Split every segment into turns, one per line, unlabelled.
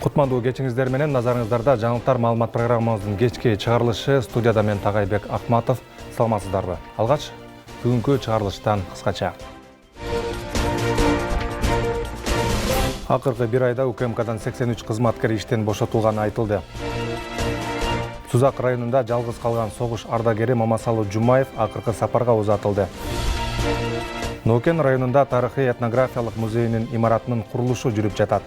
Кутмандуу кечиңиздер менен, назарыңыздарда жаңылыктар маалымат программабыздын кечки чыгарылышы. Студияда мен Тагайбек Акматов. Саламатсыздарбы? Алгач бүгүнкү чыгарылыштан кыскача. Акыркы бир айда УКМКдан 83 кызматкер иштен бошотулганы айтылды. Сузак районунда жалгыз калган согуш ардагери Мамасалы Жумаев акыркы сапарга узатылды. Нокен районунда тарыхый этнографиялык музейинин имаратынын курулушу жүрүп жатат.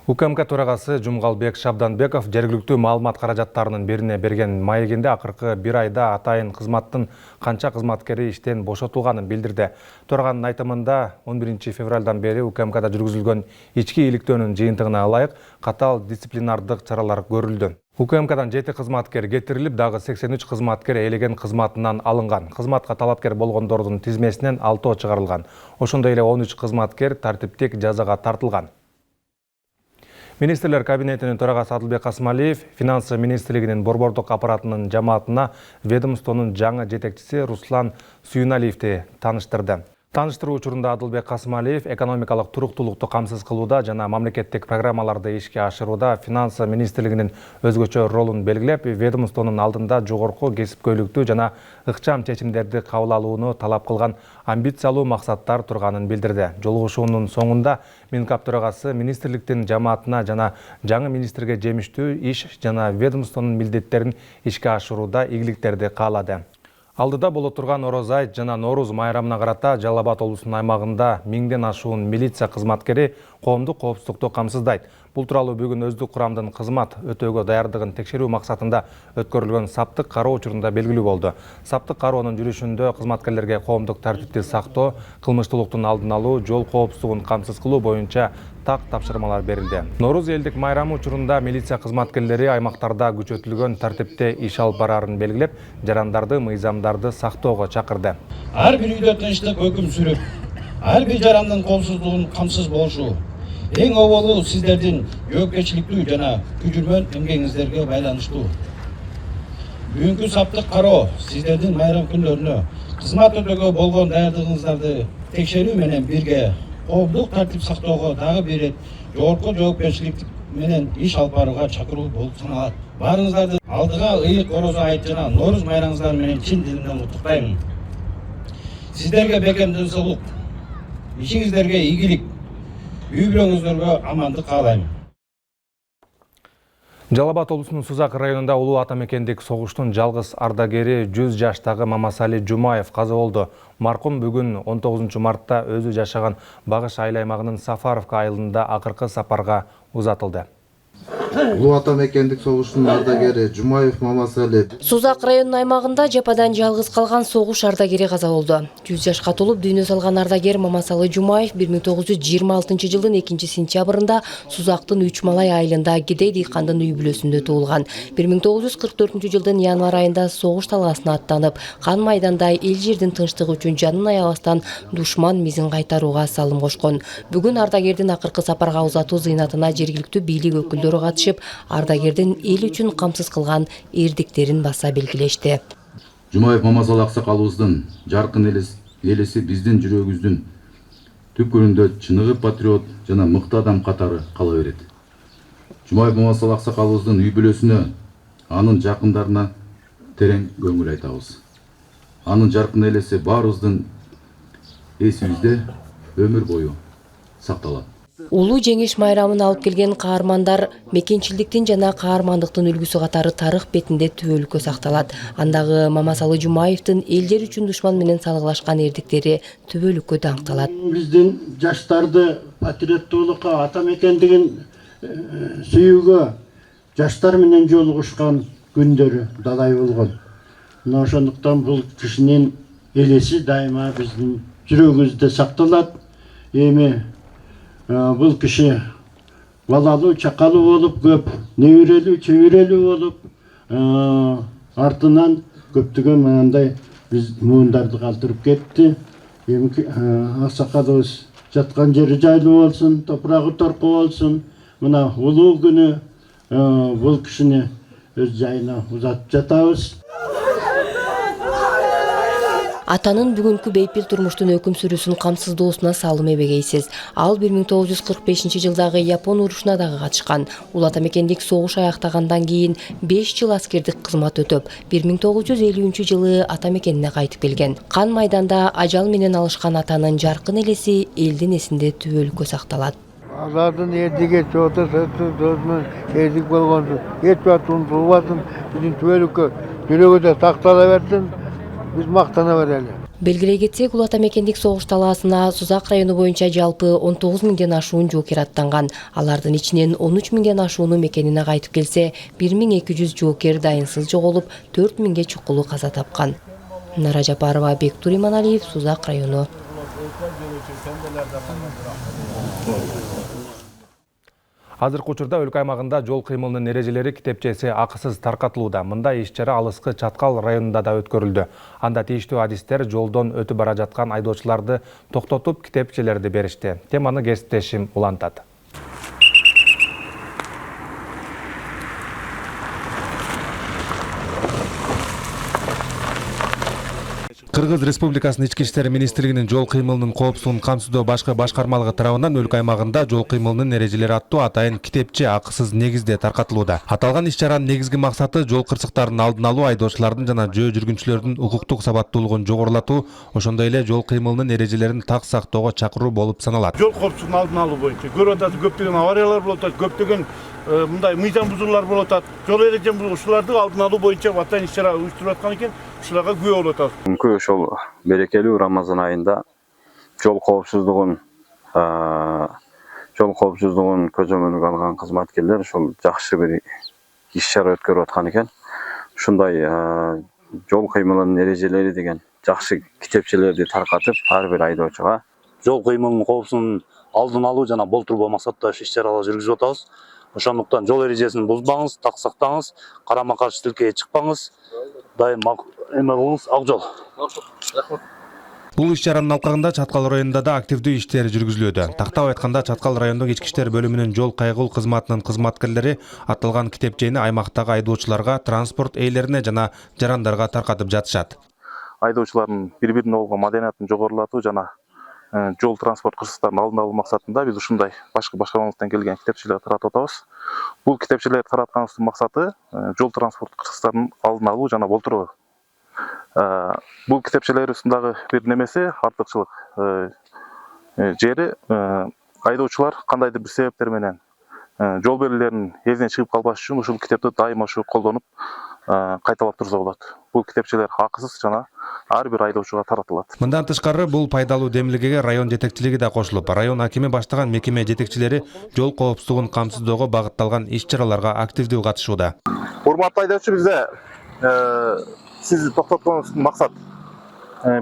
УКМК төрагасы Жумгалбек Шабданбеков жергиликтүү маалымат каражаттарынын бирине берген маегинде акыркы бир айда атайын кызматтын канча кызматкери иштен бошотулганын билдирди. Төраганын айтымында 11 февралдан бери УКМКда жүргүзүлгөн ички иликтөөнүн жыйынтыгына ылайык катаал дисциплинардык чаралар көрүлдү. УКМКдан 7 кызматкер кетирилип, дагы 83 кызматкер элеген кызматынан алынган. Кызматка талапкер болгондордун тизмесинен 6 чыгарылган. Ошондой эле 13 кызматкер тартиптик жазага тартылган. Министрлер кабинетинин төрагасы Адылбек Касымалиев финансы министрлигинин борбордук аппаратынын жамаатына ведомствонун жаңы жетекчиси Руслан Сүйүналиевди тааныштырды. Тааныштыруу учурунда Адылбек Касымалиев экономикалык туруктуулукту камсыз кылууда жана мамлекеттик программаларды ишке ашырууда финансы министрлигинин өзгөчө ролун белгилеп, ведомствонун алдында жогорку кесипкөйлүктүү жана ыкчам чечимдерди кабыл алууну талап кылган амбициялуу максаттар турганын билдирди. Жолугушуунун соңунда Минкап төрагасы министрликтин жамаатына жана жаңы министрге жемиштүү иш жана ведомствонун милдеттерин ишке ашырууда ийгиликтерди каалады. Алдыда боло турган Ороз айт жана Нооруз майрамына карата Жалал Абад облусунун аймагында 1000ден ашуун милиция кызматкери коомдук коопсуздукту камсыздайт. Бул тууралуу бүгүн өздүк курамдын кызмат өтөөгө даярдыгын текшерүү максатында өткөрүлгөн саптык кароо учурунда белгилүү болду. Саптык кароонун жүрүшүндө кызматкерлерге коомдук тартипти сактоо, кылмыштуулуктун алдын алуу, жол коопсуздугун камсыз кылуу боюнча так тапшырмалар берилди. Нооруз элдик майрамы учурунда милиция кызматкерлери аймактарда күчөтүлгөн тартипте иш алып бараарын белгилеп, жарандарды, мыйзамдарды сактоого чакырды.
Ар бир үйдө тынчтык өкүм сүрүп, ар бир жарандын коопсуздугун камсыз болушу эң оболу сиздердин жоопкерчиликтүү жана күжүрмөн эмгегиңиздерге байланыштуу. Бүгүнкү саптык кароо сиздердин майрам күндөрүнө кызмат өтөөгө болгон даярдыгыңыздарды текшерүү менен бирге коомдук тартип сактоого дагы бир рет жогорку жоопкерчилик менен иш алып барууга чакыруу болуп саналат. Баарыңыздарды алдыга ыйык Ороз айт жана Нооруз майрамыңыздар менен чын дилимден куттуктайм. Сиздерге бекем деңсаулык, ишиңиздерге ийгилик, үй бүлөңүздөргө амандык каалайм.
Жалал Абад облусунун Сузак районунда улуу ата мекендик согуштун жалгыз ардагери 100 жаштагы Мамасалы Жумаев каза болду. Маркум бүгүн 19 мартта өзү жашаган Багыш айыл аймагынын Сафаровка айылында акыркы сапарга узатылды.
Улуу ата мекендик согуштун ардагери Жумаев Мамасалы.
Сузак районунун аймагында жападан жалгыз калган согуш ардагери каза болду. 100 жашка толуп дүйнө салган ардагер Мамасалы Жумаев 1926 жылдын 2-сентябрында Сузактын Үч Малай айылында Кедей дыйкандын үй бүлөсүндө туулган. 1944 жылдын январь айында согуш талаасына аттанып, кан майданда эл жердин тынчтыгы үчүн жанын аябастан душман мизин кайтарууга салым кошкон. Бүгүн ардагердин акыркы сапарга узатуу зыйнатына жергиликтүү бийлик өкүлдөрү катышып, ардагердин эл үчүн камсыз кылган эрдиктерин баса белгилешти.
Жумаев Мамасалы аксакалыбыздын жаркын элеси биздин жүрөгүбүздүн түпкүрүндө чыныгы патриот жана мыкты адам катары кала берет. Жумаев Мамасалы аксакалыбыздын үй бүлөсүнө, анын жакындарына терең көңүл айтабыз. Анын жаркын элеси баарыбыздын эсибизде өмүр бою сакталат.
Улуу жеңиш майрамын алып келген каармандар мекенчилдиктин жана каармандыктын үлгүсү катары тарых бетинде түбөлүккө сакталат. Андагы Мамасалы Жумаевдин элдер үчүн душман менен салгылашкан эрдиктери түбөлүккө даңкталат.
Биздин жаштарды патриоттуулукка, ата мекендигин сүйүүгө жаштар менен жолугушкан күндөрү далай болгон. Ошондуктан бул кишинин элеси дайыма биздин жүрөгүбүздө сакталат. Эми бул киши балалуу, чакалуу болуп, көп неберелүү, чеберелүү болуп, артынан көптөгөн мындай биз муундарды калтырып кетти. Эми аксакалыбыз жаткан жери жайлуу болсун, топурагы торко болсун. Мына улуу күнү бул кишини өз жайына узатып жатабыз.
Атанын бүгүнкү бейпил турмуштун өкүм сүрүүсүн камсыздоосуна салым эбегейсиз. Ал 1945-жылдагы Япон урушуна дагы катышкан. Ул ата мекендик согуш аяктагандан кийин 5 жыл аскердик кызмат өтөп, 1950-жылы ата мекенине кайтып келген. Кан майданда ажал менен алышкан атанын жаркын элеси элдин эсинде түбөлүккө сакталат.
Алардын эрдиге чоото сөзүнөн эрдик болгонду эч убакыт унутулбасын, биздин түбөлүккө жүрөгүдө сактала берсин, биз мактана берели.
Белгилей кетсек, ул ата мекендик согуш талаасына Сузак району боюнча жалпы 19 миңден ашуун жоокер аттанган. Алардын ичинен 13 миңден ашууну мекенине кайтып келсе, 1200 жоокер дайынсыз жоголуп, 4 миңге чукулу каза тапкан. Нара Жапарова, Бектур Иманалиев, Сузак району.
Азыркы учурда өлкө аймагында жол кыймылынын эрежелери китепчеси акысыз таркатылууда. Мындай иш-чара Алыскы Чаткал районунда да өткөрүлдү. Анда тийиштүү адистер жолдон өтүп бара жаткан айдоочуларды токтотуп китепчелерди беришти. Теманы кесиптешим улантат. Кыргыз Республикасынын Ички иштер министрлигинин жол кыймылынын коопсуздугун камсыздоо башкы башкармалыгы тарабынан өлкө аймагында жол кыймылынын эрежелери аттуу атайын китепче акысыз негизде таркатылууда. Аталган иш-чаранын негизги максаты жол кырсыктарынын алдын алуу, айдоочулардын жана жөө жүргүнчүлөрдүн укуктук сабаттуулугун жогорулатуу, ошондой эле жол кыймылынын эрежелерин так сактоого чакыруу болуп саналат.
Жол коопсуздугун алдын алуу боюнча көрүп атасыз, көптөгөн авариялар болуп атат, көптөгөн мындай мыйзам бузуулар болуп атат. Жол эрежелерин бузушуларды алдын алуу боюнча атайын иш-чара уюштуруп аткан экен, ушуларга күбө болуп атабыз.
Мүмкүн ошол берекелүү Рамазан айында жол коопсуздугун көзөмөлгө алган кызматкерлер ошол жакшы бир иш-чара өткөрүп аткан экен. Ушундай жол кыймылынын эрежелери деген жакшы китепчелерди таркатып, ар бир айдоочуга
жол кыймылынын коопсуздугунун алдын алуу жана болтурбоо максаттагы иш-чаралар жүргүзүп атабыз. Ошондуктан жол эрежесин бузбаңыз, так сактаңыз, карама каршы тилкеге чыкпаңыз. Дайым эме болуңуз, ак жол.
Бул иш-чаранын алкагында Чаткал районунда да активдүү иштер жүргүзүлүүдө. Тактап айтканда, Чаткал райондук ички иштер бөлүмүнүн жол кайгыл кызматынын кызматкерлери аталган китепчени аймактагы айдоочуларга, транспорт ээлерине жана жарандарга таркатып жатышат.
Айдоочулардын бири-бирине болгон маданиятын жогорулатуу жана жол транспорт кырсыктарын алдын алуу максатында биз ушундай башкы башкармалыктан келген китепчелерди таратып атабыз. Бул китепчелерди таратканыбыздын максаты жол транспорт кырсыктарын алдын алуу жана болтуруу. Бул китепчелерибиздин бир немеси, артыкчылык жери айдоочулар кандайдыр бир себептер менен жол белгилеринин эзинен чыгып калбаш үчүн ушул китепти дайыма колдонуп кайталап турса болот. Бул китепчелер акысыз жана ар бир айдоочуга таратылат.
Мындан тышкары бул пайдалуу демилгеге район жетекчилиги да кошулуп, район акими баштаган мекеме жетекчилери жол коопсуздугун камсыздоого багытталган иш-чараларга активдүү катышууда.
Урматтуу айдоочу, бизде сизди токтотконубуздун максат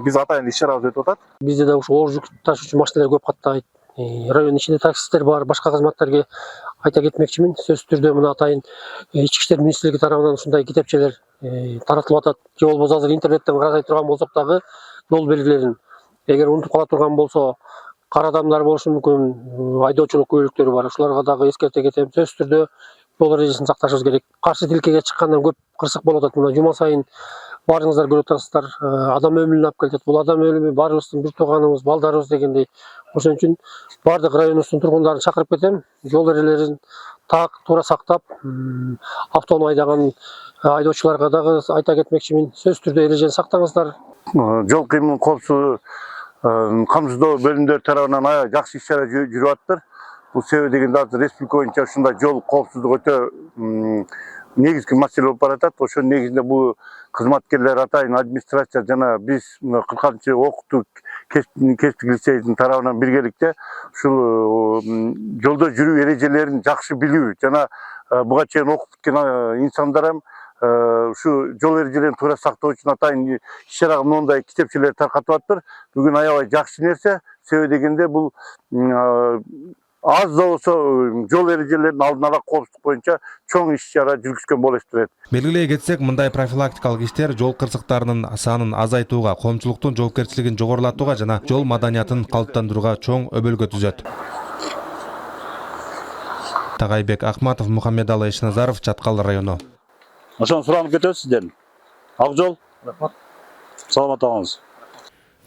биз атайын иш-чарабыз өтүп атат.
Бизде да ушу оор жүк ташуучу машиналар көп каттайт. Район ичинде таксисттер бар, башка кызматтерге айта кетмекчимин. Сөзсүз түрдө мына атайын ички иштер министрлиги тарабынан ушундай китепчелер таратылып атат. Же болбосо азыр интернеттен карай турган болсок дагы жол белгилерин эгер унутуп кала турган болсо, кара адамдар болушу мүмкүн, айдоочулук күбөлүктөрү бар. Ушуларга дагы эскерте кетем. Сөзсүз түрдө жол эрежесин сакташыбыз керек. Каршы тилкеге чыккандан көп кырсык болуп атат. Мына жума сайын баарыңыздар көрүп атасыздар, адам өлүмүн алып келет. Бул адам өлүмү баарыбыздын бир тууганыбыз, балдарыбыз дегендей. Ошон үчүн бардык районубуздун тургундарын чакырып кетем. Жол эрежелерин так туура сактап, автоунаа айдаган айдоочуларга дагы айта кетмекчимин. Сөзсүз түрдө эрежени сактаңыздар.
Жол кыймылынын коопсуздугун камсыздоо бөлүмдөр тарабынан аябай жакшы иш-чара жүрүп атыптыр. Бул себеби дегенде азыр республика боюнча ушундай жол коопсуздугу өтө негизги маселе болуп баратат. Ошонун негизинде бул кызматкерлер, атайын администрация жана биз 40-чы окуттуу кесиптик лицейдин тарабынан биргеликте ушул жолдо жүрүү эрежелерин жакшы билүү жана буга чейин окуп бүткөн инсандар ham ушу жол эрежелерин туура сактоо үчүн атайын иш-чарага моундай китепчелер таркатып атыптыр. Бүгүн аябай жакшы нерсе. Себеби дегенде бул аз да болсо жол эрежелерин алдын ала коопсуздук боюнча чоң иш-чара жүргүзгөн болуп эсептелет.
Белгилей кетсек, мындай профилактикалык иштер жол кырсыктарынын санын азайтууга, коомчулуктун жоопкерчилигин жогорулатууга жана жол маданиятын калыптандырууга чоң өбөлгө түзөт. Тагайбек Ахматов, Мухаммедалы Ишназаров, Чаткал району.
Ошону суранып кетебиз сизден. Ак жол. Рахмат. Саламат болуңуз.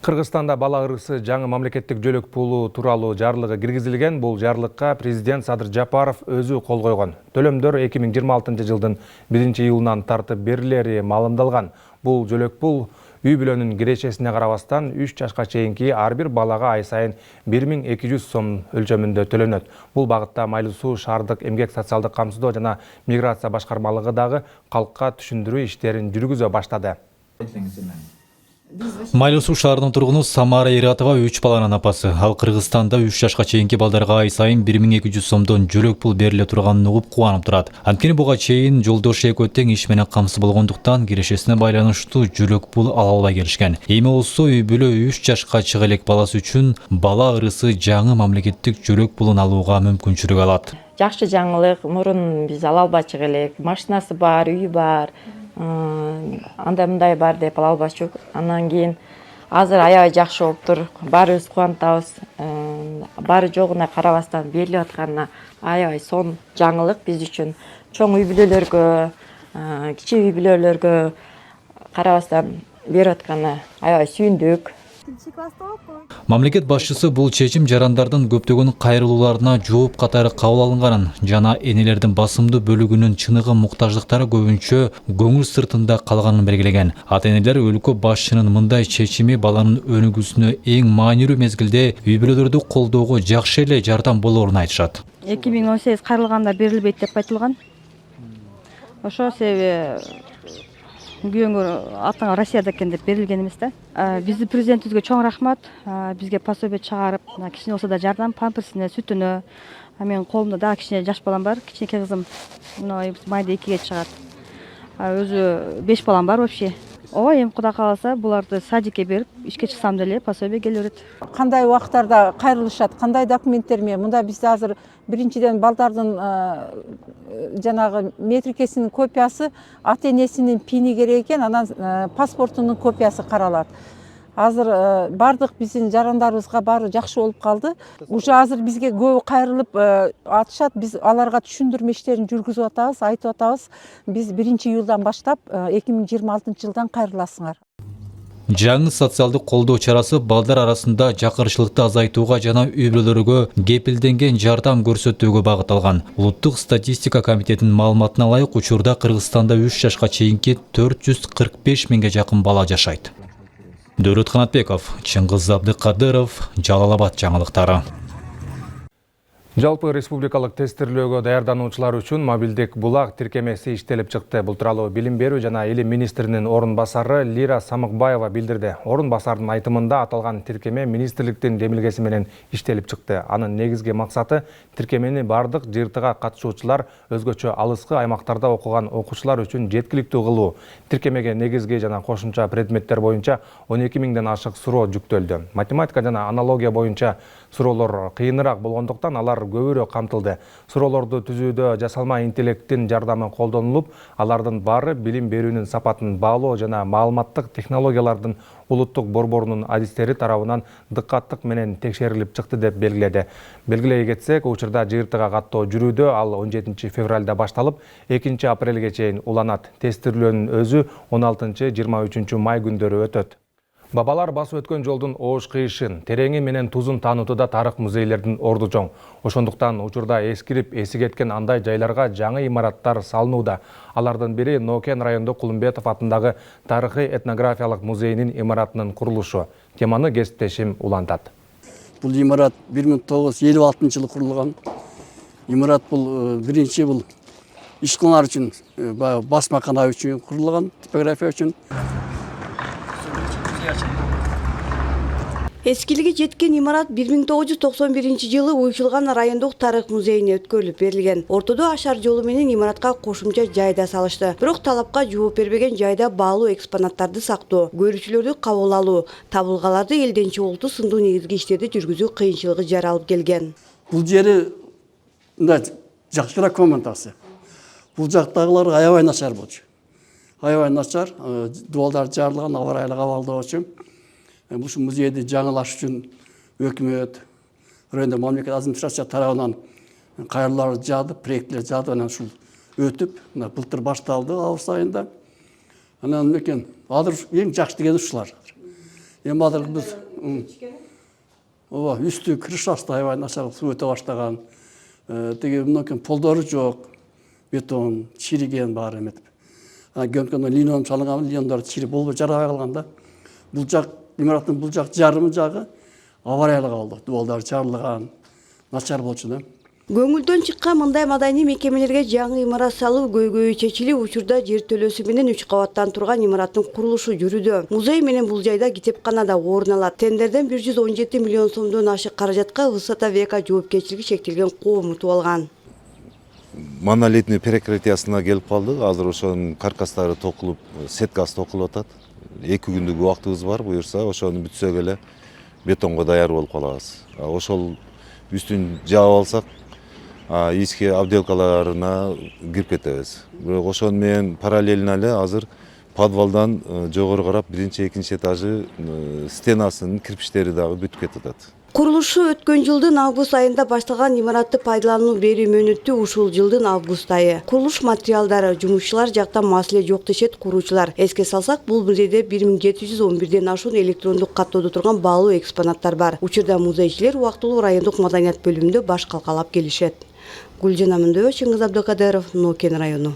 Кыргызстанда бала ырысы жаңы мамлекеттик жөлөк пулу тууралуу жарлыгы киргизилген. Бул жарлыкка президент Садыр Жапаров өзү кол койгон. Төлөмдөр 2026 жылдын 1-июлунан тартып берилери маалымдалган. Бул жөлөк пул үй бүлөнүн кирешесине карабастан 3 жашка чейинки ар бир балага ай сайын 1200 сом өлчөмүндө төлөнөт. Бул багытта Майлуу Суу шаардык эмгек социалдык камсыздоо жана миграция башкармалыгы дагы калкка түшүндүрүү иштерин жүргүзө баштады.
Майлуу Суу шаарынын тургуну Самара Иратова 3 баланын апасы. Ал Кыргызстанда 3 жашка чейинки балдарга ай сайын 1200 сомдон жөлөк пул бериле турганын угуп кубанып турат. Анткени буга чейин жолдошу экөө тең иш менен камсыз болгондуктан кирешесине байланыштуу жөлөк пул ала албай келишкен. Эми болсо үй бүлө 3 жашка чыга элек баласы үчүн бала ырысы жаңы мамлекеттик жөлөк пулун алууга мүмкүнчүлүк алат.
Жакшы жаңылык, мурун биз ала албачу элек, машинасы бар, үйү бар. Андай мындай бар деп ала албачу. Андан кийин азыр аябай жакшы болуптур. Баарыбыз кубанатабыз. Баары жогуна карабастан берилип атканына аябай сонун жаңылык биз үчүн. Чоң үй бүлөлөргө, кичи үй бүлөлөргө карабастан берип атканына аябай сүйүндүк.
Мамлекет башчысы бул чечим жарандардын көптөгөн кайрылууларына жооп катары кабыл алынганын жана энелердин басымдуу бөлүгүнүн чыныгы муктаждыктары көбүнчө көңүл сыртында калганын белгилеген. Ата-энелер өлкө башчынын мындай чечими баланын өнүгүүсүнө эң маанилүү мезгилде үй бүлөлөрдү колдоого жакшы эле жардам болоорун айтышат.
2018 кайрылганда берилбейт деп айтылган. Ошо себеби күйөөңөр атаңа Россияда экен деп берилген эмес да. Биздин президентибизге чоң рахмат. Бизге пособие чыгарып, кичине болсо да жардам, памперсине, сүтүнө. Менин колумда дагы кичине жаш балам бар. Кичинекей кызым майда 2ге чыгат. Өзү 5 балам бар вообще. Ооба, эми Кудай кааласа, буларды садикке берип, ишке чыксам деле пособие келе берет.
Кандай убактарда кайрылышат, кандай документтер менен? Мында бизде азыр биринчиден балдардын жанагы метрикесинин копиясы, ата-энесинин пини керек экен, анан паспортунун копиясы каралат. Азыр бардык биздин жарандарыбызга баары жакшы болуп калды. Уже азыр бизге көбү кайрылып атышат. Биз аларга түшүндүрмө иштерин жүргүзүп атабыз, айтып атабыз. Биз 1-июлдан баштап 2026 жылдан кайрыласыңар.
Жаңы социалдык колдоо чарасы балдар арасында жакырчылыкты азайтууга жана үй бүлөлөргө кепилденген жардам көрсөтүүгө багытталган. Улуттук статистика комитетинин маалыматына ылайык, учурда Кыргызстанда 3 жашка чейинки 445 миңге жакын бала жашайт. Дөрөт Канатбеков, Чыңгыз Абдыкадыров, Жалал Абад жаңылыктары.
Жалпы республикалык тестирлөөгө даярдануучулар үчүн мобилдик булак тиркемеси иштелип чыкты. Бул тууралуу Билим берүү жана илим министринин орун басары Лира Самыкбаева билдирди. Орун басардын айтымында аталган тиркеме министрликтин демилгеси менен иштелип чыкты. Анын негизги максаты тиркемени бардык жыйыртыга катышуучулар, өзгөчө алыскы аймактарда окуган окуучулар үчүн жеткиликтүү кылуу. Тиркемеге негизги жана кошумча предметтер боюнча 12 миңден ашык суроо жүктөлдү. Математика жана аналогия боюнча суроолор кыйыныраак болгондуктан алар көбүрөөк камтылды. Суроолорду түзүүдө жасалма интеллекттин жардамы колдонулуп, алардын баары билим берүүнүн сапатын баалоо жана маалыматтык технологиялардын улуттук борборунун адистери тарабынан дыккаттык менен текшерилип чыкты деп белгиледи. Белгилей кетсек, учурда жыйыртыга каттоо жүрүүдө, ал 17 февралда башталып, 2 апрелге чейин уланат. Тестирлөөнүн өзү 16-23 май күндөрү өтөт. Бабалар басып өткөн жолдун оош кыйышын, тереңи менен тузун таануутуда тарых музейлердин орду чоң. Ошондуктан учурда эскирип, эси кеткен андай жайларга жаңы имараттар салынууда. Алардын бири Нокен райондо Кулумбетов атындагы тарыхый этнографиялык музейинин имаратынын курулушу. Теманы кесиптешим улантат.
Бул имарат 1956 жылы курулган. Имарат бул биринчи бул иш кылган үчүн, басмакана үчүн курулган, типография үчүн.
Эскилиги жеткен имарат 1991 жылы Уйчулган райондук тарых музейине өткөрүлүп берилген. Ортодо ашар жолу менен имаратка кошумча жайда салышты. Бирок талапка жооп бербеген жайда баалуу экспонаттарды сактоо, көрүүчүлөрдү кабыл алуу, табылгаларды элден чогултуу сындуу негизги иштерди жүргүзүү кыйынчылыгы жаралып келген.
Бул жери жакшыраак комнатасы. Бул жактагылар аябай начар болчу. Аябай начар, дубалдар жарылган, аба ырайлык абалда болчу. Бушу музейди жаңылаш үчүн өкмөт, райондо мамлекет администрация тарабынан кайрылуулар жаады, проекттер жаады, анан ушул өтүп, былтыр башталды август айында. Анан экен, азыр эң жакшы дегени ушулар. Эми азыр биз ооба үстү крышасы аябай начар суу өтө баштаган. Тиги мынакей полдору жок. Бетон чириген баары эметип. Гөмкөнө линон салынган, линондар чирип болбой жарабай калган да. Бул жак имараттын бул жак жарымы жагы аварияга калды. Дубалдар жарылган, начар болчу да.
Көңүлдөн чыккан мындай маданий мекемелерге жаңы имарат салуу көйгөйү чечилип, учурда жер төлөөсү менен 3 кабаттан турган имараттын курулушу жүрүүдө. Музей менен бул жайда китепкана да орун алат. Тендерден 117 миллион сомдон ашык каражатка Высота века жоопкерчилиги чектелген коом утуп алган.
Монолитный прекратиясына келип калдык. Азыр ошонун каркастары токулуп, сеткасы токулуп атат. 2 күндүк убактыбыз бар, буюрса ошону бүтсөк эле бетонго даяр болуп калабыз. Ошол үстүн жаап алсак, ички обделкаларына кирип кетебиз. Бирок ошону менен параллельно эле азыр подвалдан жогору карап 1-2 этажы стенасынын кирпичтери дагы бүтүп кетет.
Курулушу өткөн жылдын август айында башталган имаратты пайдалануу берүү мөөнөтү ушул жылдын август айы. Курулуш материалдары, жумушчулар жактан маселе жок дешет куруучулар. Эске салсак, бул музейде 1711ден ашуун электрондук каттоодо турган баалуу экспонаттар бар. Учурда музейчилер убактылуу райондук маданият бөлүмүндө баш калкалап келишет. Гүлжан Амандоева, Чыңгыз Абдыкадыров, Нокен району.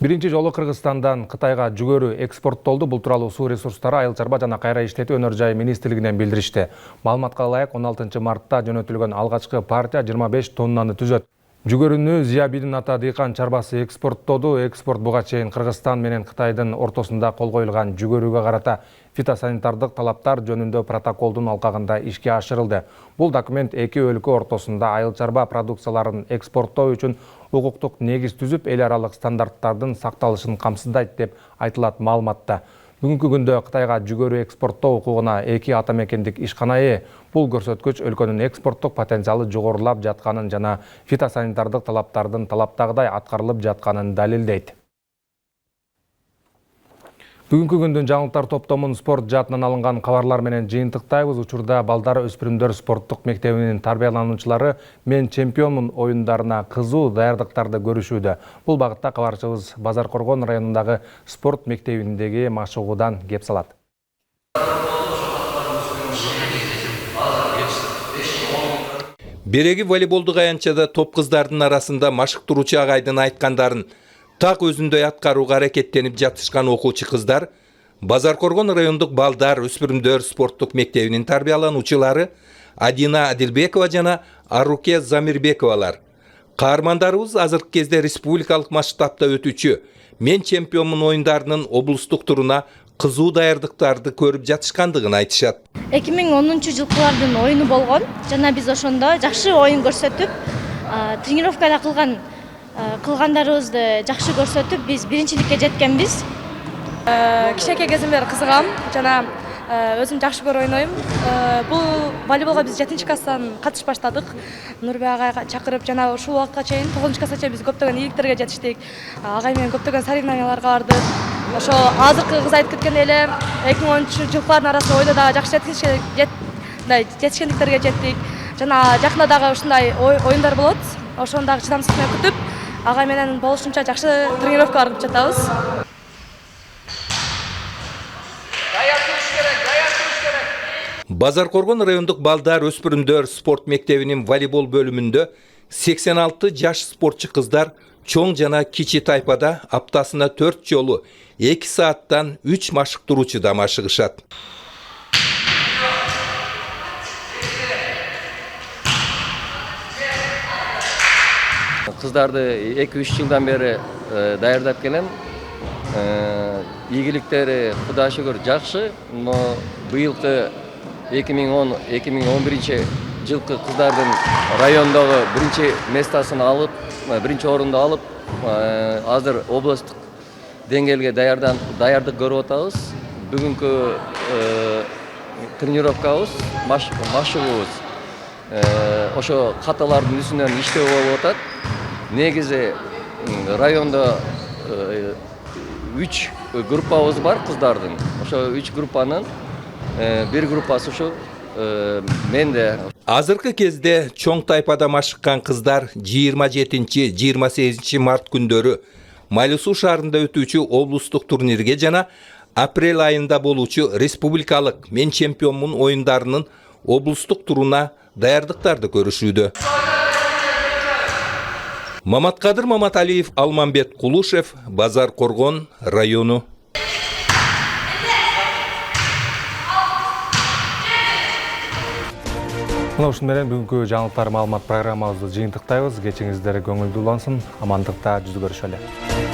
Биринчи жолу Кыргызстандан Кытайга жүгөрү экспорттолду. Бул тууралуу суу ресурстары, айыл чарба жана кайра иштетүү өнөр жай министрлигинен билдиришти. Маалыматка ылайык 16 мартта жөнөтүлгөн алгачкы партия 25 тоннаны түзөт. Жүгөрүнү Зиябидин ата дыйкан чарбасы экспорттоду. Экспорт буга чейин Кыргызстан менен Кытайдын ортосунда кол коюлган жүгөрүгө карата фитосанитардык талаптар жөнүндө протоколдун алкагында ишке ашырылды. Бул документ эки өлкө ортосунда айыл чарба продукцияларын экспорттоо үчүн укуктук негиз түзүп, эл аралык стандарттардын сакталышын камсыздайт деп айтылат маалыматта. Бүгүнкү күндө Кытайга жүгөрү экспорттоо укугуна 2 атамекендик ишкана ээ. Бул көрсөткүч өлкөнүн экспорттук потенциалы жогорулап жатканын жана фитосанитардык талаптардын талаптагыдай аткарылып жатканын далилдейт. Бүгүнкү күндүн жаңылыктар топтомун спорт жаатынан алынган кабарлар менен жыйынтыктайбыз. Учурда балдар өспүрүмдөр спорттук мектебинин тарбиялануучулары "Мен чемпионмун" оюндарына кызуу даярдыктарды көрүшүүдө. Бул багытта кабарчыбыз Базар Коргон районундагы спорт мектебиндеги машыгуудан кеп салат.
Береги волейболдук аянтчада топ кыздардын арасында машыктыруучу агайдын айткандарын так өзүндөй аткарууга аракеттенип жатышкан окуучу кыздар Базар Коргон райондук балдар өспүрүмдөр спорттук мектебинин тарбиялануучулары Адина Адилбекова жана Аруке Замирбековалар. Каармандарыбыз азыркы кезде республикалык масштабта өтүүчү "Мен чемпионмун" оюндарынын облустук туруна кызуу даярдыктарды көрүп жатышкандыгын айтышат.
2010-жылкылардын оюну болгон жана биз ошондо жакшы оюн көрсөтүп, тренировкада кылгандарыбызды жакшы көрсөтүп, биз биринчиликке жеткенбиз.
Кичинекей кезимден кызыгам жана өзүм жакшы көрүп ойнойм. Бул волейболго биз 7-класстан катышып баштадык. Нурбек агайга чакырып, жана ушул убакытка чейин 9-класска чейин биз көптөгөн ийгиликтерге жетиштик. Агай менен көптөгөн соревнованияларга бардык. Ошо азыркы кыз айтып кеткендей эле 2010-жылкылардын арасында ойдо дагы жакшы жетишкендиктерге жеттик. Жана жакында дагы ушундай оюндар болот. Ошону дагы чыдамсыз менен күтүп, агай менен болушунча жакшы тренировкалар кылып жатабыз.
Базар Коргон райондук балдар өспүрүмдөр спорт мектебинин волейбол бөлүмүндө 86 жаш спортчу кыздар чоң жана кичи тайпада аптасына 4 жолу 2 сааттан 3 машыктыруучуда машыгышат.
Кыздарды 2-3 жылдан бери даярдап келем. Ийгиликтери Кудайга шүгүр жакшы, но быйылкы 2010-2011 жылкы кыздардын райондогу биринчи местасын алып, биринчи орунду алып, азыр областтык деңгээлге даярдык көрүп атабыз. Бүгүнкү тренировкабыз, машыгуубуз ошо каталардын үстүнөн иштөө болуп атат. Негизи райондо 3 группабыз бар кыздардын. Ошо 3 группанын бир группасы ушу менде.
Азыркы кезде чоң тайпада машыккан кыздар 27-28 март күндөрү Майлысуу шаарында өтүүчү облустук турнирге жана апрель айында болуучу республикалык «Мен чемпионмун» оюндарынын облустук туруна даярдыктарды көрүшүүдө. Маматкадыр Маматалиев, Алмамбет Кулушев, Базар Коргон району.
Мына ушун менен бүгүнкү жаңылыктар маалымат программабызды жыйынтыктайбыз. Кечиңиздер көңүлдүү улансын. Амандыкта жүз көрүшөлү.